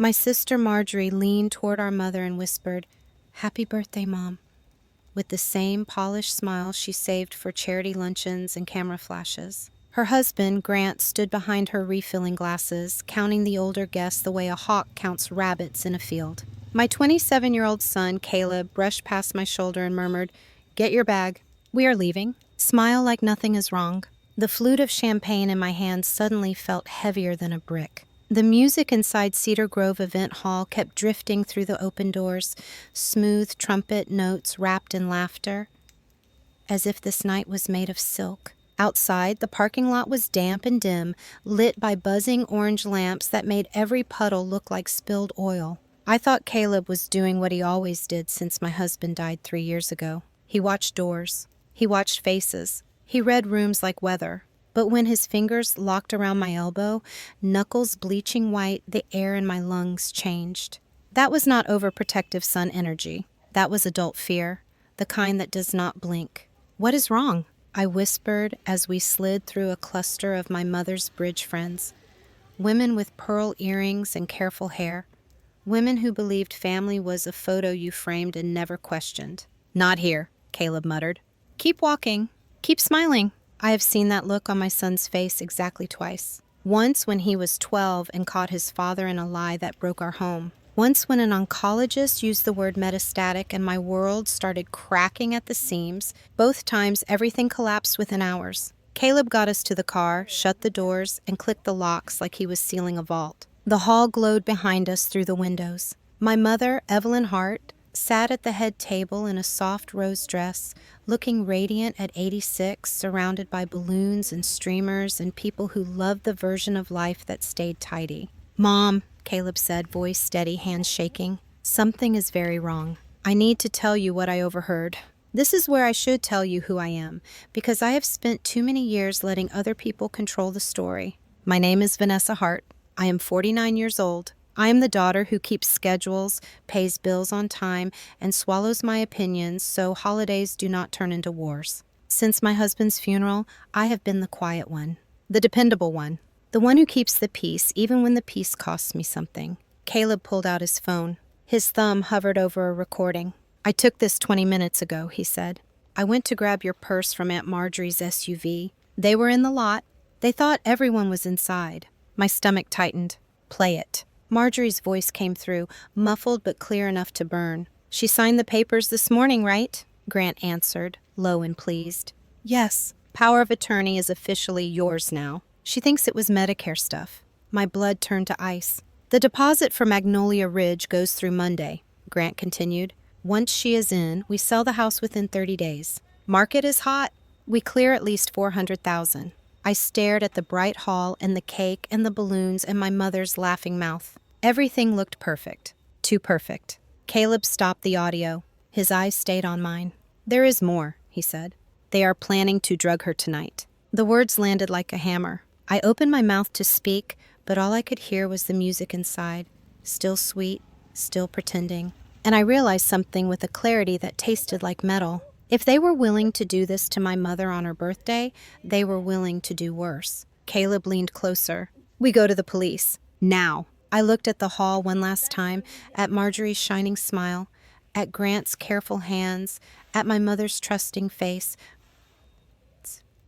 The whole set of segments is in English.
My sister Marjorie leaned toward our mother and whispered, "Happy birthday, Mom," with the same polished smile she saved for charity luncheons and camera flashes. Her husband, Grant, stood behind her refilling glasses, counting the older guests the way a hawk counts rabbits in a field. My 27-year-old son, Caleb, brushed past my shoulder and murmured, "Get your bag. We are leaving." Smile like nothing is wrong. The flute of champagne in my hand suddenly felt heavier than a brick. The music inside Cedar Grove Event Hall kept drifting through the open doors, smooth trumpet notes wrapped in laughter, as if this night was made of silk. Outside, the parking lot was damp and dim, lit by buzzing orange lamps that made every puddle look like spilled oil. I thought Caleb was doing what he always did since my husband died 3 years ago. He watched doors. He watched faces. He read rooms like weather. But when his fingers locked around my elbow, knuckles bleaching white, the air in my lungs changed. That was not overprotective son energy. That was adult fear, the kind that does not blink. "What is wrong?" I whispered as we slid through a cluster of my mother's bridge friends. Women with pearl earrings and careful hair. Women who believed family was a photo you framed and never questioned. "Not here," Caleb muttered. "Keep walking. Keep smiling." I have seen that look on my son's face exactly twice. Once when he was 12 and caught his father in a lie that broke our home. Once when an oncologist used the word metastatic and my world started cracking at the seams. Both times, everything collapsed within hours. Caleb got us to the car, shut the doors, and clicked the locks like he was sealing a vault. The hall glowed behind us through the windows. My mother, Evelyn Hart, sat at the head table in a soft rose dress, looking radiant at 86, surrounded by balloons and streamers and people who loved the version of life that stayed tidy. "Mom," Caleb said, voice steady, hands shaking, "something is very wrong. I need to tell you what I overheard. This is where I should tell you who I am, because I have spent too many years letting other people control the story. My name is Vanessa Hart. I am 49 years old. I am the daughter who keeps schedules, pays bills on time, and swallows my opinions so holidays do not turn into wars. Since my husband's funeral, I have been the quiet one, the dependable one, the one who keeps the peace even when the peace costs me something." Caleb pulled out his phone. His thumb hovered over a recording. "I took this 20 minutes ago," he said. "I went to grab your purse from Aunt Marjorie's SUV. They were in the lot. They thought everyone was inside." My stomach tightened. "Play it." Marjorie's voice came through, muffled but clear enough to burn. "She signed the papers this morning, right?" Grant answered, low and pleased. "Yes. Power of attorney is officially yours now. She thinks it was Medicare stuff." My blood turned to ice. "The deposit for Magnolia Ridge goes through Monday," Grant continued. "Once she is in, we sell the house within 30 days. Market is hot. We clear at least $400,000. I stared at the bright hall and the cake and the balloons and my mother's laughing mouth. Everything looked perfect. Too perfect. Caleb stopped the audio. His eyes stayed on mine. "There is more," he said. "They are planning to drug her tonight." The words landed like a hammer. I opened my mouth to speak, but all I could hear was the music inside, still sweet, still pretending. And I realized something with a clarity that tasted like metal. If they were willing to do this to my mother on her birthday, they were willing to do worse. Caleb leaned closer. "We go to the police. Now." I looked at the hall one last time, at Marjorie's shining smile, at Grant's careful hands, at my mother's trusting face.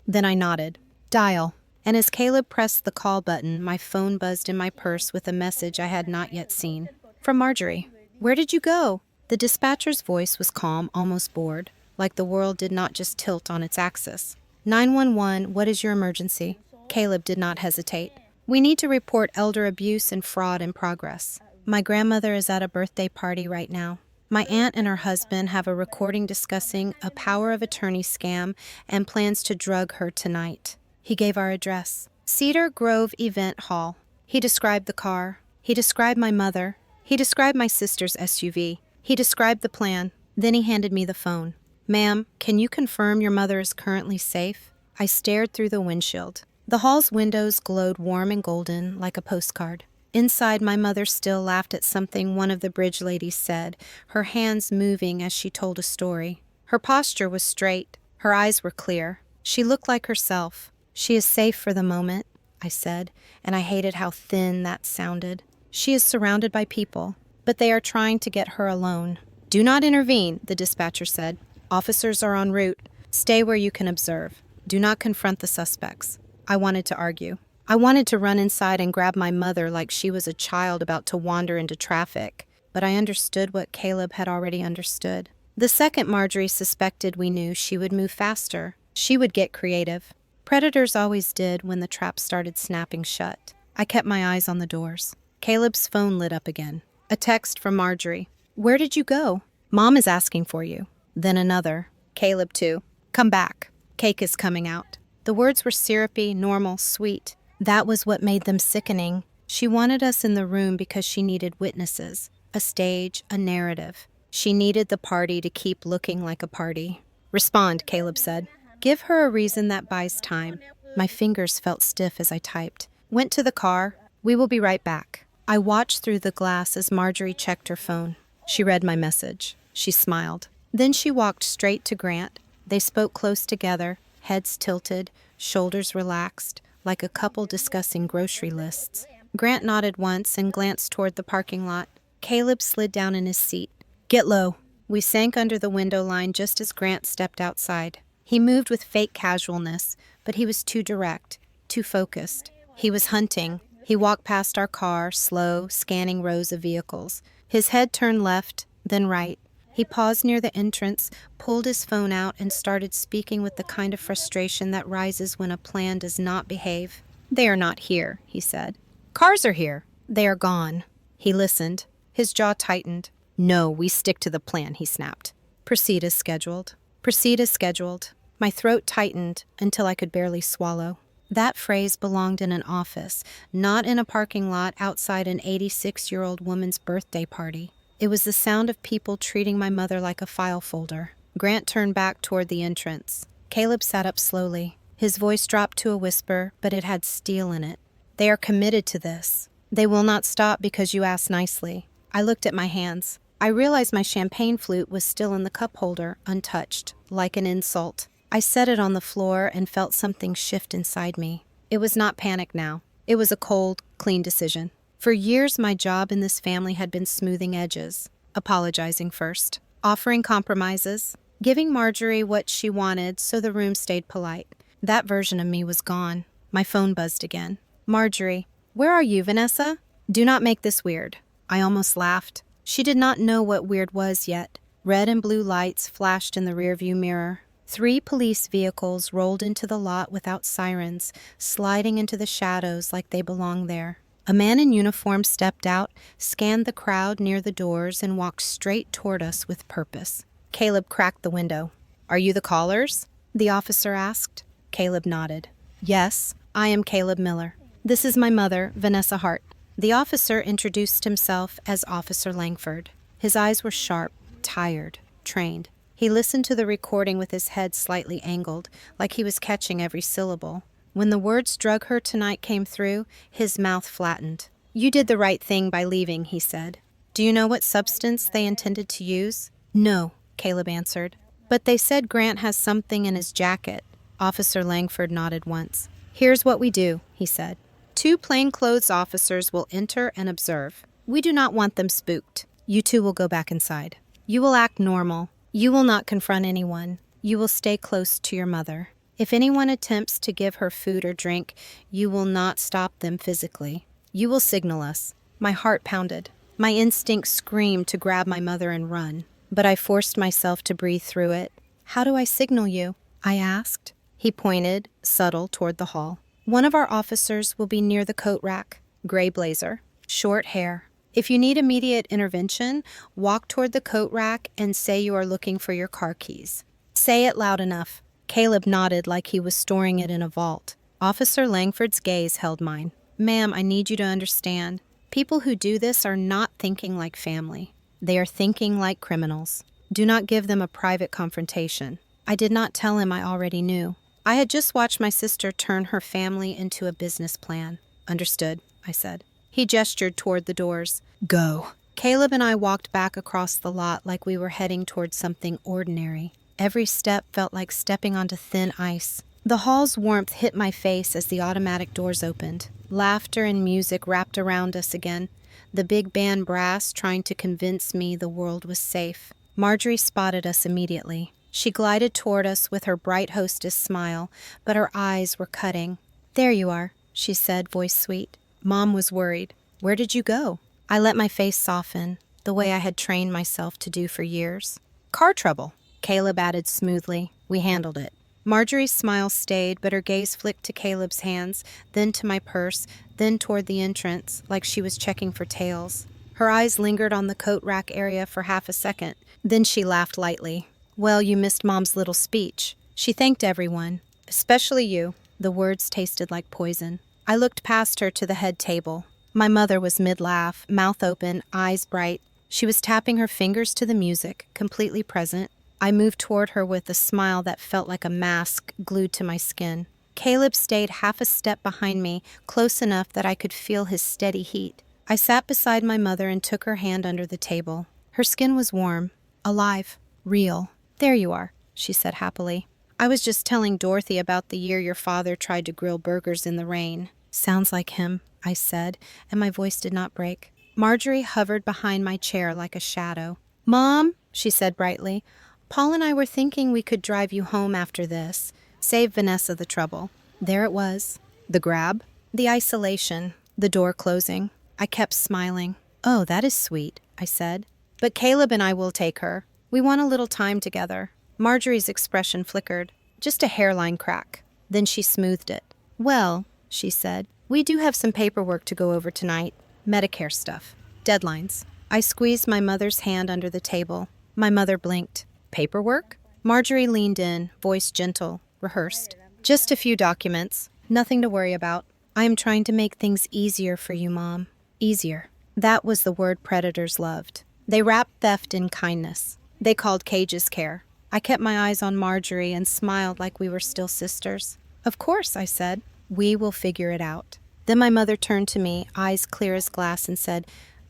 Then I nodded. "Dial." And as Caleb pressed the call button, my phone buzzed in my purse with a message I had not yet seen. From Marjorie. "Where did you go?" The dispatcher's voice was calm, almost bored, like the world did not just tilt on its axis. 911, what is your emergency?" Caleb did not hesitate. "We need to report elder abuse and fraud in progress. My grandmother is at a birthday party right now. My aunt and her husband have a recording discussing a power of attorney scam and plans to drug her tonight." He gave our address. Cedar Grove Event Hall. He described the car. He described my mother. He described my sister's SUV. He described the plan. Then he handed me the phone. "Ma'am, can you confirm your mother is currently safe?" I stared through the windshield. The hall's windows glowed warm and golden, like a postcard. Inside, my mother still laughed at something one of the bridge ladies said, her hands moving as she told a story. Her posture was straight. Her eyes were clear. She looked like herself. "She is safe for the moment," I said, and I hated how thin that sounded. She is surrounded by people, but they are trying to get her alone. Do not intervene, the dispatcher said. Officers are en route. Stay where you can observe. Do not confront the suspects. I wanted to argue. I wanted to run inside and grab my mother like she was a child about to wander into traffic, but I understood what Caleb had already understood. The second Marjorie suspected we knew, she would move faster. She would get creative. Predators always did when the trap started snapping shut. I kept my eyes on the doors. Caleb's phone lit up again. A text from Marjorie. Where did you go? Mom is asking for you. Then another. Caleb too. Come back. Cake is coming out. The words were syrupy, normal, sweet. That was what made them sickening. She wanted us in the room because she needed witnesses, a stage, a narrative. She needed the party to keep looking like a party. Respond, Caleb said. Give her a reason that buys time. My fingers felt stiff as I typed. Went to the car. We will be right back. I watched through the glass as Marjorie checked her phone. She read my message. She smiled. Then she walked straight to Grant. They spoke close together, heads tilted, shoulders relaxed, like a couple discussing grocery lists. Grant nodded once and glanced toward the parking lot. Caleb slid down in his seat. Get low. We sank under the window line just as Grant stepped outside. He moved with fake casualness, but he was too direct, too focused. He was hunting. He walked past our car, slow, scanning rows of vehicles. His head turned left, then right. He paused near the entrance, pulled his phone out, and started speaking with the kind of frustration that rises when a plan does not behave. They are not here, he said. Cars are here. They are gone. He listened. His jaw tightened. No, we stick to the plan, he snapped. Proceed as scheduled. Proceed as scheduled. My throat tightened until I could barely swallow. That phrase belonged in an office, not in a parking lot outside an 86-year-old woman's birthday party. It was the sound of people treating my mother like a file folder. Grant turned back toward the entrance. Caleb sat up slowly. His voice dropped to a whisper, but it had steel in it. They are committed to this. They will not stop because you asked nicely. I looked at my hands. I realized my champagne flute was still in the cup holder, untouched, like an insult. I set it on the floor and felt something shift inside me. It was not panic now. It was a cold, clean decision. For years, my job in this family had been smoothing edges, apologizing first, offering compromises, giving Marjorie what she wanted so the room stayed polite. That version of me was gone. My phone buzzed again. Marjorie, where are you, Vanessa? Do not make this weird. I almost laughed. She did not know what weird was yet. Red and blue lights flashed in the rearview mirror. 3 police vehicles rolled into the lot without sirens, sliding into the shadows like they belonged there. A man in uniform stepped out, scanned the crowd near the doors, and walked straight toward us with purpose. Caleb cracked the window. Are you the callers? The officer asked. Caleb nodded. Yes, I am Caleb Miller. This is my mother, Vanessa Hart. The officer introduced himself as Officer Langford. His eyes were sharp, tired, trained. He listened to the recording with his head slightly angled, like he was catching every syllable. When the words drug her tonight came through, his mouth flattened. You did the right thing by leaving, he said. Do you know what substance they intended to use? No, Caleb answered. But they said Grant has something in his jacket. Officer Langford nodded once. Here's what we do, he said. 2 plainclothes officers will enter and observe. We do not want them spooked. You 2 will go back inside. You will act normal. You will not confront anyone. You will stay close to your mother. If anyone attempts to give her food or drink, you will not stop them physically. You will signal us. My heart pounded. My instinct screamed to grab my mother and run, but I forced myself to breathe through it. How do I signal you? I asked. He pointed, subtle, toward the hall. One of our officers will be near the coat rack. Gray blazer, short hair. If you need immediate intervention, walk toward the coat rack and say you are looking for your car keys. Say it loud enough. Caleb nodded like he was storing it in a vault. Officer Langford's gaze held mine. Ma'am, I need you to understand. People who do this are not thinking like family. They are thinking like criminals. Do not give them a private confrontation. I did not tell him I already knew. I had just watched my sister turn her family into a business plan. Understood, I said. He gestured toward the doors. Go. Caleb and I walked back across the lot like we were heading toward something ordinary. Every step felt like stepping onto thin ice. The hall's warmth hit my face as the automatic doors opened. Laughter and music wrapped around us again. the big band brass trying to convince me the world was safe. Marjorie spotted us immediately. She glided toward us with her bright hostess smile, but her eyes were cutting. "There you are," she said, voice sweet. Mom was worried. "Where did you go?" I let my face soften, the way I had trained myself to do for years. "Car trouble," Caleb added smoothly. "We handled it." Marjorie's smile stayed, but her gaze flicked to Caleb's hands, then to my purse, then toward the entrance, like she was checking for tails. Her eyes lingered on the coat rack area for half a second. Then she laughed lightly. "Well, you missed Mom's little speech. She thanked everyone, especially you." The words tasted like poison. I looked past her to the head table. My mother was mid-laugh, mouth open, eyes bright. She was tapping her fingers to the music, completely present. I moved toward her with a smile that felt like a mask glued to my skin. Caleb stayed half a step behind me, close enough that I could feel his steady heat. I sat beside my mother and took her hand under the table. Her skin was warm, alive, real. "There you are," she said happily. "I was just telling Dorothy about the year your father tried to grill burgers in the rain." "Sounds like him," I said, and my voice did not break. Marjorie hovered behind my chair like a shadow. "Mom," she said brightly, "Paul and I were thinking we could drive you home after this. Save Vanessa the trouble." There it was. The grab, the isolation, the door closing. I kept smiling. "Oh, that is sweet," I said. "But Caleb and I will take her. We want a little time together." Marjorie's expression flickered. Just a hairline crack. Then she smoothed it. "Well," she said, "we do have some paperwork to go over tonight. Medicare stuff. Deadlines." I squeezed my mother's hand under the table. My mother blinked. "Paperwork?" Marjorie leaned in, voice gentle, rehearsed. "Just a few documents. Nothing to worry about. I am trying to make things easier for you, Mom." Easier. That was the word predators loved. They wrapped theft in kindness. They called cages care. I kept my eyes on Marjorie and smiled like we were still sisters. "Of course," I said. "We will figure it out." Then my mother turned to me, eyes clear as glass, and said,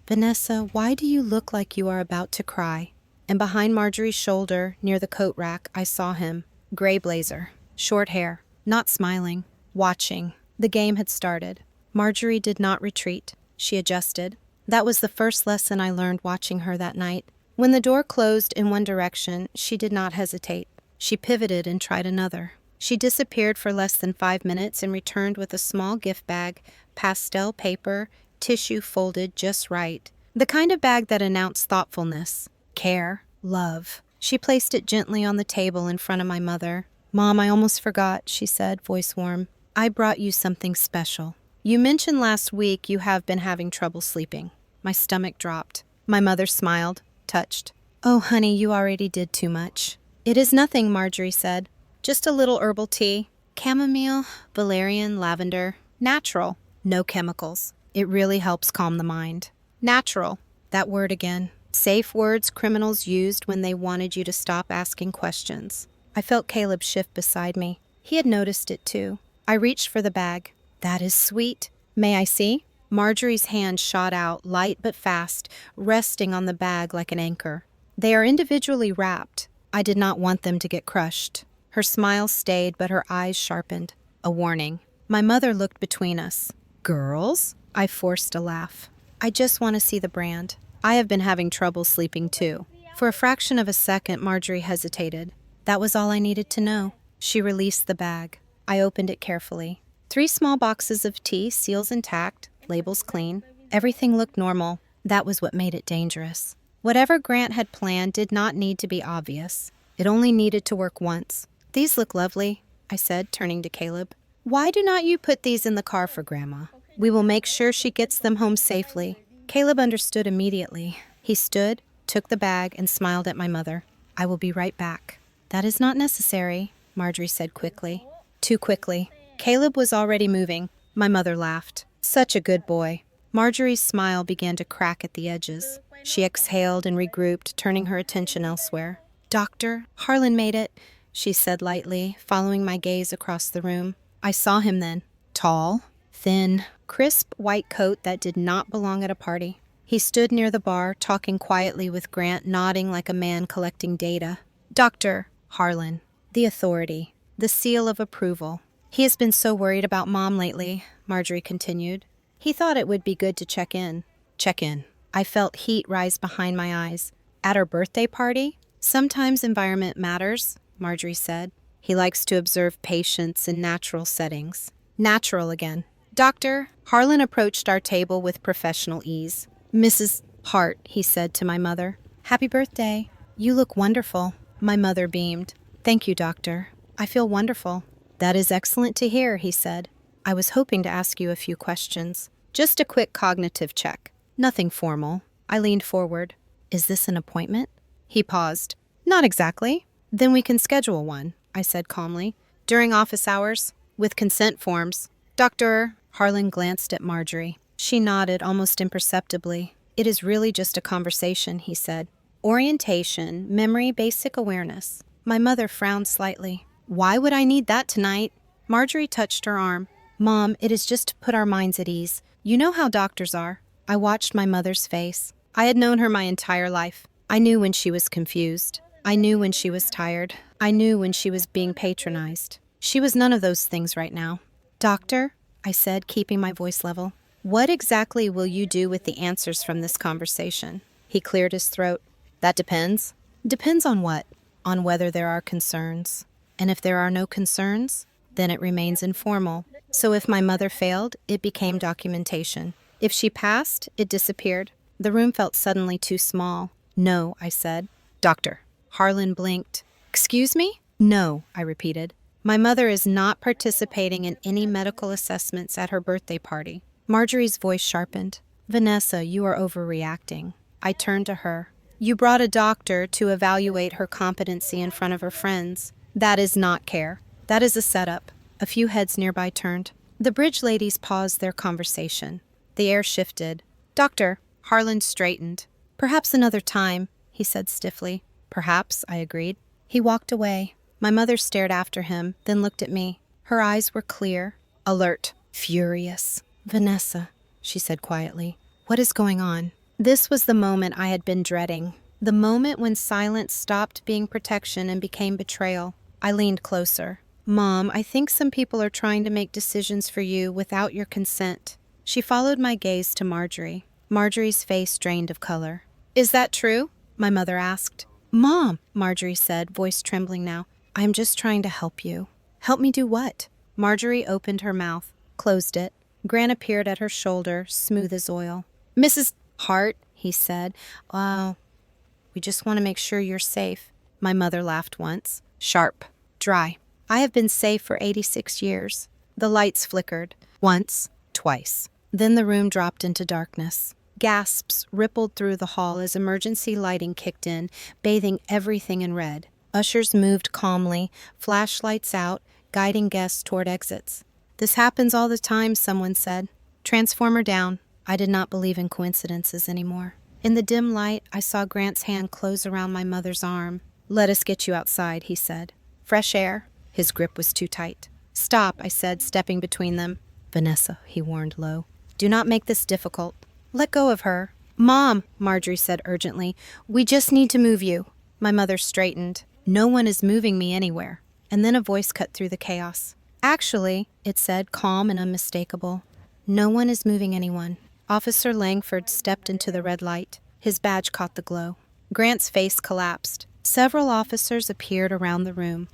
"Vanessa, why do you look like you are about to cry?" And behind Marjorie's shoulder, near the coat rack, I saw him. Gray blazer, short hair, not smiling, watching. The game had started. Marjorie did not retreat. She adjusted. That was the first lesson I learned watching her that night. When the door closed in one direction, she did not hesitate. She pivoted and tried another. She disappeared for less than 5 minutes and returned with a small gift bag, pastel paper, tissue folded just right. The kind of bag that announced thoughtfulness, care, love. She placed it gently on the table in front of my mother. "Mom, I almost forgot," she said, voice warm. "I brought you something special. You mentioned last week you have been having trouble sleeping." My stomach dropped. My mother smiled, touched. "Oh, honey, you already did too much." "It is nothing," Marjorie said. "Just a little herbal tea. Chamomile, valerian, lavender. Natural. No chemicals. It really helps calm the mind." Natural. That word again. Safe words criminals used when they wanted you to stop asking questions. I felt Caleb shift beside me. He had noticed it too. I reached for the bag. "That is sweet. May I see?" Marjorie's hand shot out, light but fast, resting on the bag like an anchor. "They are individually wrapped. I did not want them to get crushed." Her smile stayed, but her eyes sharpened. A warning. My mother looked between us. "Girls?" I forced a laugh. "I just want to see the brand. I have been having trouble sleeping too." For a fraction of a second, Marjorie hesitated. That was all I needed to know. She released the bag. I opened it carefully. 3 small boxes of tea, seals intact, labels clean. Everything looked normal. That was what made it dangerous. Whatever Grant had planned did not need to be obvious. It only needed to work once. "These look lovely," I said, turning to Caleb. "Why do not you put these in the car for Grandma? We will make sure she gets them home safely." Caleb understood immediately. He stood, took the bag, and smiled at my mother. "I will be right back." "That is not necessary," Marjorie said quickly. Too quickly. Caleb was already moving. My mother laughed. "Such a good boy." Marjorie's smile began to crack at the edges. She exhaled and regrouped, turning her attention elsewhere. "Doctor, Harlan made it," she said lightly, following my gaze across the room. I saw him then. Tall, thin, crisp white coat that did not belong at a party. He stood near the bar, talking quietly with Grant, nodding like a man collecting data. "Dr. Harlan, the authority, the seal of approval. He has been so worried about Mom lately," Marjorie continued. "He thought it would be good to check in. Check in. I felt heat rise behind my eyes. At her birthday party? Sometimes environment matters, Marjorie said. He likes to observe patients in natural settings. Natural again. Doctor, Harlan approached our table with professional ease. Mrs. Hart, he said to my mother. Happy birthday. You look wonderful. My mother beamed. Thank you, doctor. I feel wonderful. That is excellent to hear, he said. I was hoping to ask you a few questions. Just a quick cognitive check. Nothing formal. I leaned forward. Is this an appointment? He paused. Not exactly. Then we can schedule one, I said calmly. During office hours, with consent forms. Dr. Harlan glanced at Marjorie. She nodded almost imperceptibly. It is really just a conversation, he said. Orientation, memory, basic awareness. My mother frowned slightly. Why would I need that tonight? Marjorie touched her arm. Mom, it is just to put our minds at ease. You know how doctors are. I watched my mother's face. I had known her my entire life. I knew when she was confused. I knew when she was tired. I knew when she was being patronized. She was none of those things right now. Doctor, I said, keeping my voice level, what exactly will you do with the answers from this conversation? He cleared his throat. That depends. Depends on what? On whether there are concerns. And if there are no concerns, then it remains informal. So if my mother failed, it became documentation. If she passed, it disappeared. The room felt suddenly too small. No, I said. Doctor. Harlan blinked. Excuse me? No, I repeated. My mother is not participating in any medical assessments at her birthday party. Marjorie's voice sharpened. Vanessa, you are overreacting. I turned to her. You brought a doctor to evaluate her competency in front of her friends. That is not care. That is a setup. A few heads nearby turned. The bridge ladies paused their conversation. The air shifted. Doctor, Harlan straightened. Perhaps another time, he said stiffly. Perhaps, I agreed. He walked away. My mother stared after him, then looked at me. Her eyes were clear, alert, furious. Vanessa, she said quietly, what is going on? This was the moment I had been dreading. The moment when silence stopped being protection and became betrayal. I leaned closer. Mom, I think some people are trying to make decisions for you without your consent. She followed my gaze to Marjorie. Marjorie's face drained of color. Is that true? My mother asked. Mom, Marjorie said, voice trembling now. I'm just trying to help you. Help me do what? Marjorie opened her mouth, closed it. Grant appeared at her shoulder, smooth as oil. Mrs. Hart, he said, we just want to make sure you're safe. My mother laughed once. Sharp. Dry. I have been safe for 86 years. The lights flickered. Once. Twice. Then the room dropped into darkness. Gasps rippled through the hall as emergency lighting kicked in, bathing everything in red. Ushers moved calmly, flashlights out, guiding guests toward exits. This happens all the time, someone said. Transformer down. I did not believe in coincidences anymore. In the dim light, I saw Grant's hand close around my mother's arm. Let us get you outside, he said. Fresh air. His grip was too tight. Stop, I said, stepping between them. Vanessa, he warned low. Do not make this difficult. Let go of her. Mom, Marjorie said urgently, we just need to move you. My mother straightened. No one is moving me anywhere. And then a voice cut through the chaos. Actually, it said, calm and unmistakable. No one is moving anyone. Officer Langford stepped into the red light. His badge caught the glow. Grant's face collapsed. Several officers appeared around the room,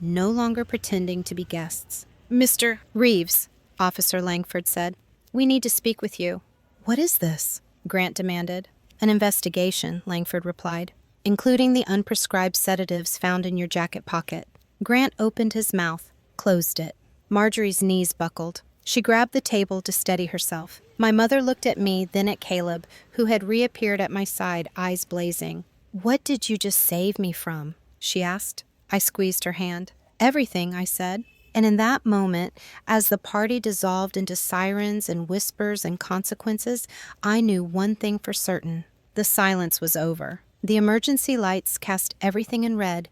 no longer pretending to be guests. Mr. Reeves, Officer Langford said, we need to speak with you. What is this? Grant demanded. An investigation, Langford replied, including the unprescribed sedatives found in your jacket pocket. Grant opened his mouth, closed it. Marjorie's knees buckled. She grabbed the table to steady herself. My mother looked at me, then at Caleb, who had reappeared at my side, eyes blazing. What did you just save me from? She asked. I squeezed her hand. Everything, I said. And in that moment, as the party dissolved into sirens and whispers and consequences, I knew one thing for certain. The silence was over. The emergency lights cast everything in red,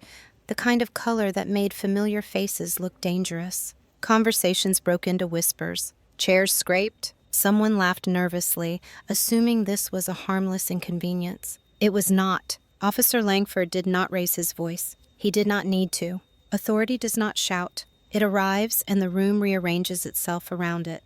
the kind of color that made familiar faces look dangerous. Conversations broke into whispers. Chairs scraped. Someone laughed nervously, assuming this was a harmless inconvenience. It was not. Officer Langford did not raise his voice. He did not need to. Authority does not shout. It arrives and the room rearranges itself around it.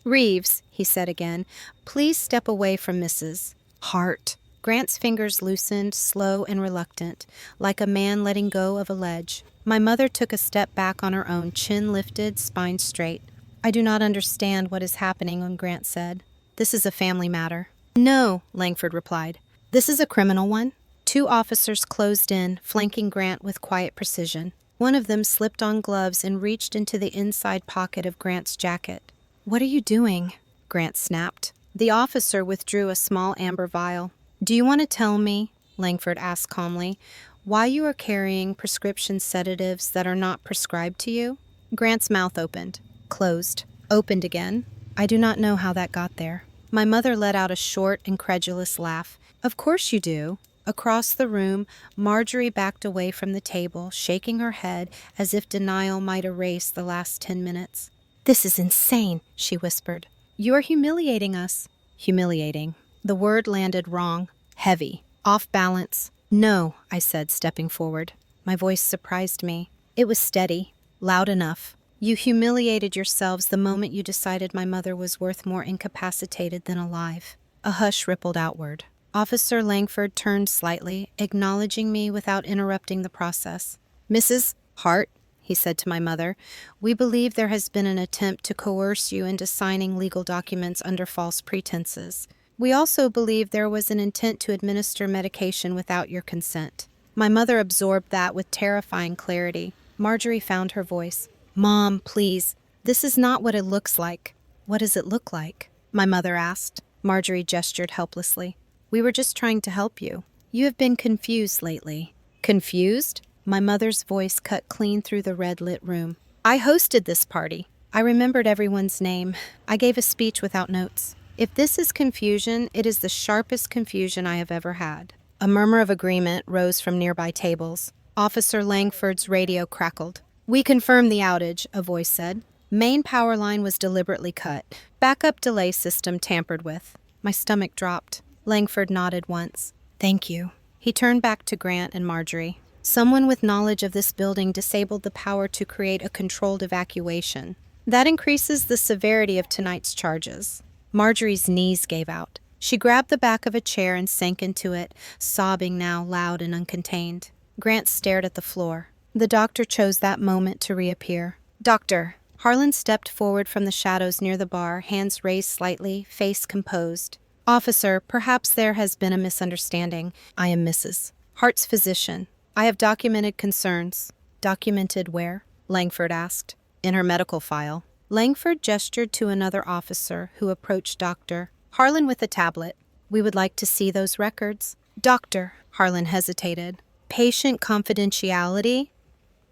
Reeves, he said again, please step away from Mrs. Hart. Grant's fingers loosened, slow and reluctant, like a man letting go of a ledge. My mother took a step back on her own, chin lifted, spine straight. I do not understand what is happening, Grant said. This is a family matter. No, Langford replied. This is a criminal one. Two officers closed in, flanking Grant with quiet precision. One of them slipped on gloves and reached into the inside pocket of Grant's jacket. What are you doing? Grant snapped. The officer withdrew a small amber vial. Do you want to tell me, Langford asked calmly, why you are carrying prescription sedatives that are not prescribed to you? Grant's mouth opened, closed, opened again. I do not know how that got there. My mother let out a short, incredulous laugh. Of course you do. Across the room, Marjorie backed away from the table, shaking her head as if denial might erase the last 10 minutes. This is insane, she whispered. You are humiliating us. Humiliating. The word landed wrong, heavy, off balance. No, I said, stepping forward. My voice surprised me. It was steady, loud enough. You humiliated yourselves the moment you decided my mother was worth more incapacitated than alive. A hush rippled outward. Officer Langford turned slightly, acknowledging me without interrupting the process. Mrs. Hart, he said to my mother, we believe there has been an attempt to coerce you into signing legal documents under false pretenses. We also believe there was an intent to administer medication without your consent. My mother absorbed that with terrifying clarity. Marjorie found her voice. Mom, please, this is not what it looks like. What does it look like? My mother asked. Marjorie gestured helplessly. We were just trying to help you. You have been confused lately. Confused? My mother's voice cut clean through the red-lit room. I hosted this party. I remembered everyone's name. I gave a speech without notes. If this is confusion, it is the sharpest confusion I have ever had. A murmur of agreement rose from nearby tables. Officer Langford's radio crackled. We confirm the outage, a voice said. Main power line was deliberately cut. Backup delay system tampered with. My stomach dropped. Langford nodded once. Thank you. He turned back to Grant and Marjorie. Someone with knowledge of this building disabled the power to create a controlled evacuation. That increases the severity of tonight's charges. Marjorie's knees gave out. She grabbed the back of a chair and sank into it, sobbing now, loud and uncontained. Grant stared at the floor. The doctor chose that moment to reappear. Doctor. Harlan stepped forward from the shadows near the bar, hands raised slightly, face composed. Officer, perhaps there has been a misunderstanding. I am Mrs. Hart's physician. I have documented concerns. Documented where? Langford asked. In her medical file. Langford gestured to another officer who approached Dr. Harlan with a tablet. We would like to see those records. Doctor, Harlan hesitated. Patient confidentiality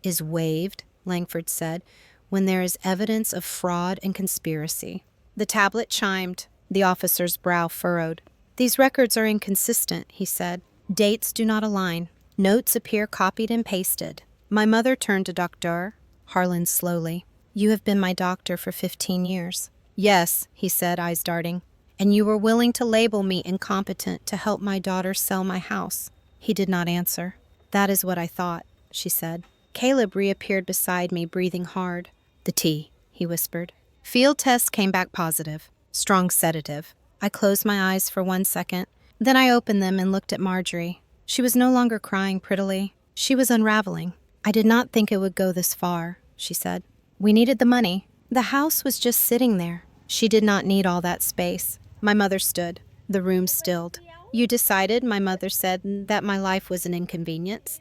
is waived, Langford said, when there is evidence of fraud and conspiracy. The tablet chimed. The officer's brow furrowed. These records are inconsistent, he said. Dates do not align. Notes appear copied and pasted. My mother turned to Dr. Harlan slowly. You have been my doctor for 15 years. Yes, he said, eyes darting. And you were willing to label me incompetent to help my daughter sell my house. He did not answer. That is what I thought, she said. Caleb reappeared beside me, breathing hard. The tea, he whispered. Field tests came back positive. Strong sedative. I closed my eyes for 1 second. Then I opened them and looked at Marjorie. She was no longer crying prettily. She was unraveling. I did not think it would go this far, she said. We needed the money. The house was just sitting there. She did not need all that space. My mother stood. The room stilled. You decided, my mother said, that my life was an inconvenience.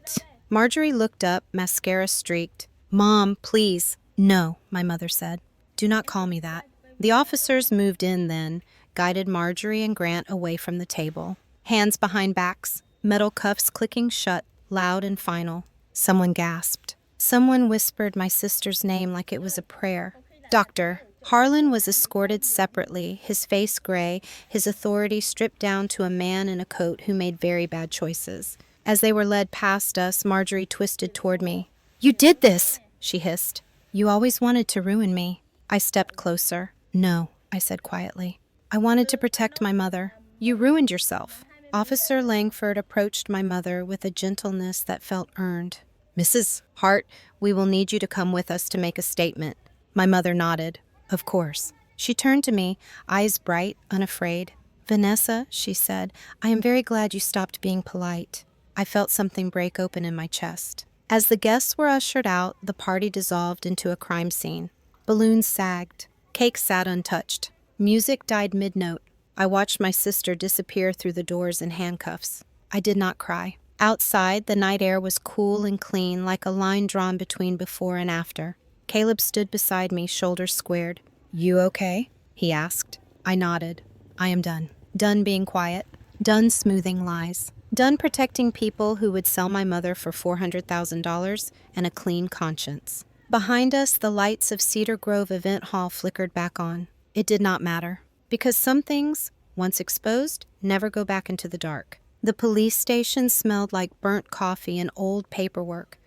Marjorie looked up, mascara streaked. Mom, please. No, my mother said. Do not call me that. The officers moved in then, guided Marjorie and Grant away from the table. Hands behind backs, metal cuffs clicking shut, loud and final. Someone gasped. Someone whispered my sister's name like it was a prayer. Doctor. Harlan was escorted separately, his face gray, his authority stripped down to a man in a coat who made very bad choices. As they were led past us, Marjorie twisted toward me. You did this, she hissed. You always wanted to ruin me. I stepped closer. No, I said quietly. I wanted to protect my mother. You ruined yourself. Officer Langford approached my mother with a gentleness that felt earned. Mrs. Hart, we will need you to come with us to make a statement. My mother nodded. Of course. She turned to me, eyes bright, unafraid. "Vanessa," she said, "I am very glad you stopped being polite." I felt something break open in my chest. As the guests were ushered out, the party dissolved into a crime scene. Balloons sagged. Cake sat untouched. Music died mid-note. I watched my sister disappear through the doors in handcuffs. I did not cry. Outside, the night air was cool and clean, like a line drawn between before and after. Caleb stood beside me, shoulders squared. "You okay?" he asked. I nodded. I am done. Done being quiet. Done smoothing lies. Done protecting people who would sell my mother for $400,000 and a clean conscience. Behind us, the lights of Cedar Grove Event Hall flickered back on. It did not matter, because some things, once exposed, never go back into the dark. The police station smelled like burnt coffee and old paperwork,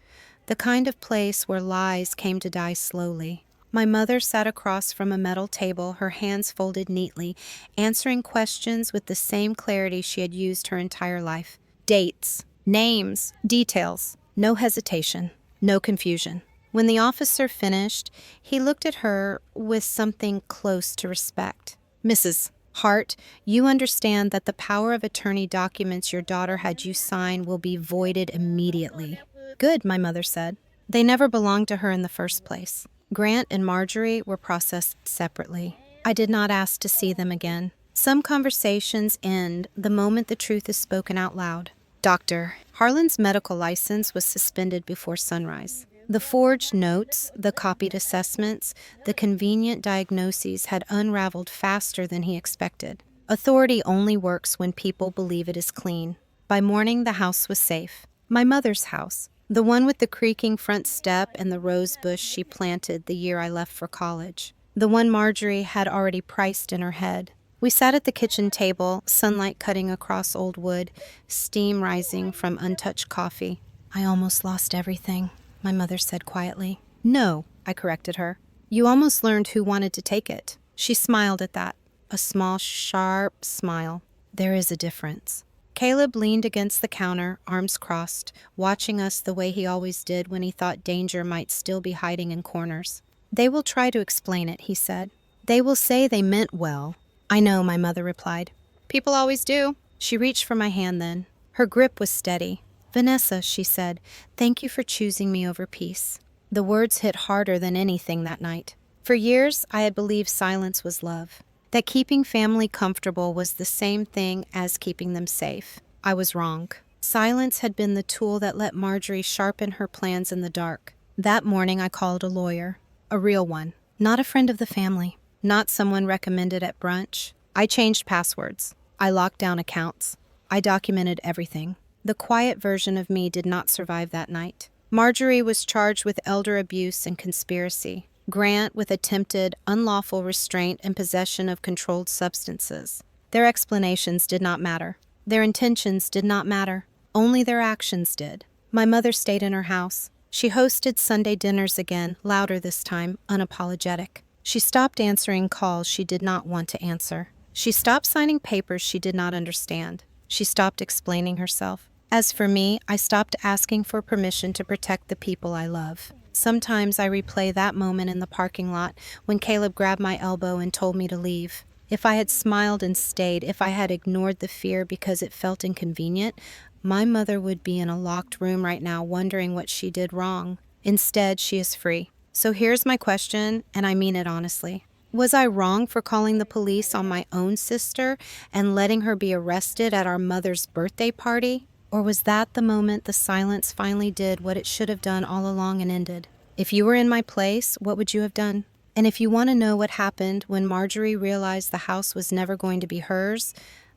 the kind of place where lies came to die slowly. My mother sat across from a metal table, her hands folded neatly, answering questions with the same clarity she had used her entire life. Dates, names, details. No hesitation, no confusion. When the officer finished, he looked at her with something close to respect. "Mrs. Hart, you understand that the power of attorney documents your daughter had you sign will be voided immediately." "Good," my mother said. They never belonged to her in the first place. Grant and Marjorie were processed separately. I did not ask to see them again. Some conversations end the moment the truth is spoken out loud. Dr. Harlan's medical license was suspended before sunrise. The forged notes, the copied assessments, the convenient diagnoses had unraveled faster than he expected. Authority only works when people believe it is clean. By morning, the house was safe. My mother's house. The one with the creaking front step and the rose bush she planted the year I left for college. The one Marjorie had already priced in her head. We sat at the kitchen table, sunlight cutting across old wood, steam rising from untouched coffee. "I almost lost everything," my mother said quietly. "No," I corrected her. "You almost learned who wanted to take it." She smiled at that. A small, sharp smile. "There is a difference." Caleb leaned against the counter, arms crossed, watching us the way he always did when he thought danger might still be hiding in corners. "They will try to explain it," he said. "They will say they meant well." "I know," my mother replied. "People always do." She reached for my hand then. Her grip was steady. "Vanessa," she said, "thank you for choosing me over peace." The words hit harder than anything that night. For years, I had believed silence was love, that keeping family comfortable was the same thing as keeping them safe. I was wrong. Silence had been the tool that let Marjorie sharpen her plans in the dark. That morning I called a lawyer. A real one. Not a friend of the family. Not someone recommended at brunch. I changed passwords. I locked down accounts. I documented everything. The quiet version of me did not survive that night. Marjorie was charged with elder abuse and conspiracy. Grant with attempted unlawful restraint and possession of controlled substances. Their explanations did not matter. Their intentions did not matter. Only their actions did. My mother stayed in her house. She hosted Sunday dinners again, louder this time, unapologetic. She stopped answering calls she did not want to answer. She stopped signing papers she did not understand. She stopped explaining herself. As for me, I stopped asking for permission to protect the people I love. Sometimes I replay that moment in the parking lot when Caleb grabbed my elbow and told me to leave. If I had smiled and stayed, if I had ignored the fear because it felt inconvenient, my mother would be in a locked room right now wondering what she did wrong. Instead, she is free. So here's my question, and I mean it honestly. Was I wrong for calling the police on my own sister and letting her be arrested at our mother's birthday party? Or was that the moment the silence finally did what it should have done all along and ended? If you were in my place, what would you have done? And if you want to know what happened when Marjorie realized the house was never going to be hers,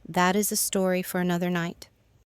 that is a story for another night.